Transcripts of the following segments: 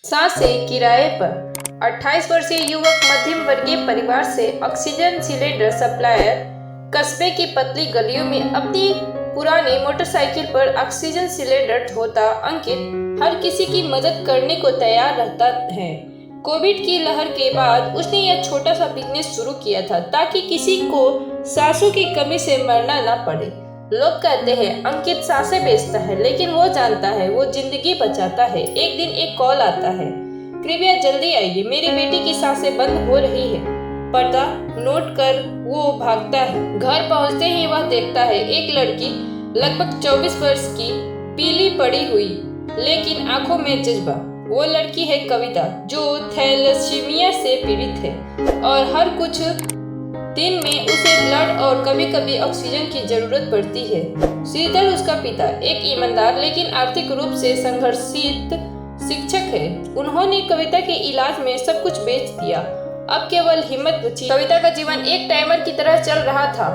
सांसें किराए पर। 28 वर्षीय युवक मध्यम वर्गीय परिवार से ऑक्सीजन सिलेंडर सप्लायर कस्बे की पतली गलियों में अपनी पुरानी मोटरसाइकिल पर ऑक्सीजन सिलेंडर ढोता अंकित हर किसी की मदद करने को तैयार रहता है। कोविड की लहर के बाद उसने यह छोटा सा बिजनेस शुरू किया था ताकि किसी को सांसों की कमी से मरना न पड़े। लोग कहते हैं अंकित सांसें बेचता है, लेकिन वो जानता है वो जिंदगी बचाता है। एक दिन एक कॉल आता है, कृपया जल्दी आइए, मेरी बेटी की सांसें बंद हो रही है। पर्दा नोट कर वो भागता है। घर पहुंचते ही वह देखता है एक लड़की लगभग 24 वर्ष की, पीली पड़ी हुई लेकिन आंखों में जज्बा। वो लड़की है कविता, जो थैलेसीमिया से पीड़ित है और हर कुछ दिन में उसे ब्लड और कभी कभी ऑक्सीजन की जरूरत पड़ती है। श्रीधर उसका पिता एक ईमानदार लेकिन आर्थिक रूप से संघर्षित शिक्षक है। उन्होंने कविता के इलाज में सब कुछ बेच दिया। अब केवल हिम्मत बची। कविता का जीवन एक टाइमर की तरह चल रहा था।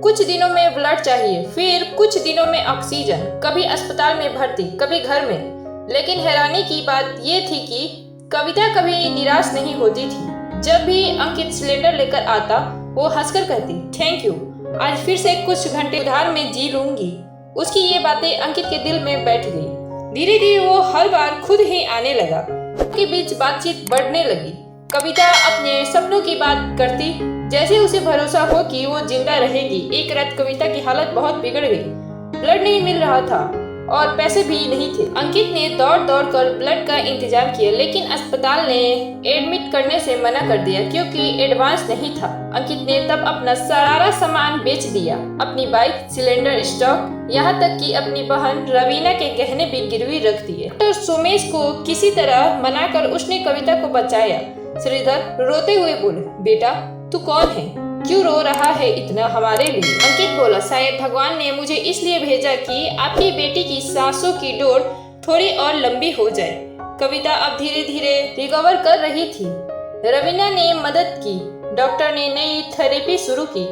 कुछ दिनों में ब्लड चाहिए, फिर कुछ दिनों में ऑक्सीजन, कभी अस्पताल में भर्ती, कभी घर में। लेकिन हैरानी की बात ये थी कि कविता कभी निराश नहीं होती थी। जब भी अंकित सिलेंडर लेकर आता, वो हंसकर कहती, थैंक यू, आज फिर से कुछ घंटे उधार में जी लूंगी। उसकी ये बातें अंकित के दिल में बैठ गई। धीरे धीरे वो हर बार खुद ही आने लगा। उनके बीच बातचीत बढ़ने लगी। कविता अपने सपनों की बात करती, जैसे उसे भरोसा हो कि वो जिंदा रहेगी। एक रात कविता की हालत बहुत बिगड़ गई। ब्लड नहीं मिल रहा था और पैसे भी नहीं थे। अंकित ने दौड़ दौड़ कर ब्लड का इंतजाम किया, लेकिन अस्पताल ने एडमिट करने से मना कर दिया क्योंकि एडवांस नहीं था। अंकित ने तब अपना सारा सामान बेच दिया, अपनी बाइक, सिलेंडर, स्टॉक, यहाँ तक कि अपनी बहन रवीना के गहने भी गिरवी रख दिए। डॉक्टर सोमेश को किसी तरह मनाकर उसने कविता को बचाया। श्रीधर रोते हुए बोले, बेटा तू कौन है, क्यों रो रहा है इतना हमारे लिए? अंकित बोला, शायद भगवान ने मुझे इसलिए भेजा कि आपकी बेटी की सांसों की डोर थोड़ी और लंबी हो जाए। कविता अब धीरे धीरे रिकवर कर रही थी। रवीना ने मदद की, डॉक्टर ने नई थेरेपी शुरू की।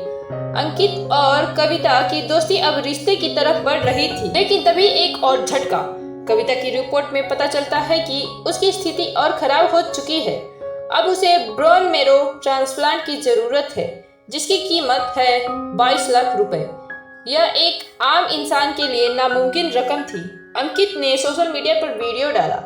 अंकित और कविता की दोस्ती अब रिश्ते की तरफ बढ़ रही थी। लेकिन तभी एक और झटका। कविता की रिपोर्ट में पता चलता है कि उसकी स्थिति और खराब हो चुकी है। अब उसे बोन मैरो ट्रांसप्लांट की जरूरत है, जिसकी कीमत है 22 लाख रुपए। यह एक आम इंसान के लिए नामुमकिन रकम थी। अंकित ने सोशल मीडिया पर वीडियो डाला,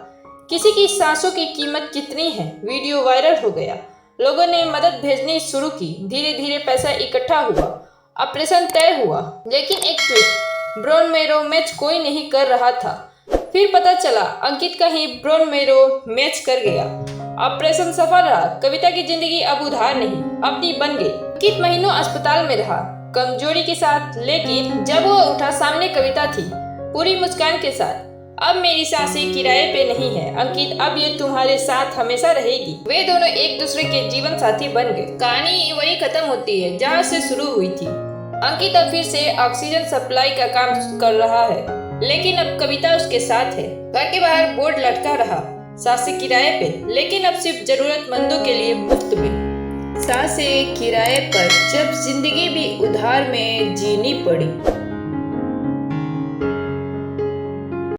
किसी की सांसों की कीमत कितनी है। वीडियो वायरल हो गया, लोगों ने मदद भेजनी शुरू की। धीरे धीरे पैसा इकट्ठा हुआ, ऑपरेशन तय हुआ। लेकिन एक ट्विस्ट, बोन मैरो मैच कोई नहीं कर रहा था। फिर पता चला अंकित का ही बोन मैरो मैच कर गया। ऑपरेशन सफल रहा। कविता की जिंदगी अब उधार नहीं, अपनी बन गई। अंकित महीनों अस्पताल में रहा, कमजोरी के साथ, लेकिन जब वो उठा सामने कविता थी, पूरी मुस्कान के साथ। अब मेरी सांसें किराए पे नहीं है अंकित, अब ये तुम्हारे साथ हमेशा रहेगी। वे दोनों एक दूसरे के जीवन साथी बन गए। कहानी वही खत्म होती है जहाँ से शुरू हुई थी। अंकित अब फिर से ऑक्सीजन सप्लाई का काम कर रहा है, लेकिन अब कविता उसके साथ है। घर के बाहर बोर्ड लटका रहा, सांसें किराए पे, लेकिन अब सिर्फ जरूरतमंदों के लिए मुफ्त में। सांसें किराए पर, जब जिंदगी भी उधार में जीनी पड़ी।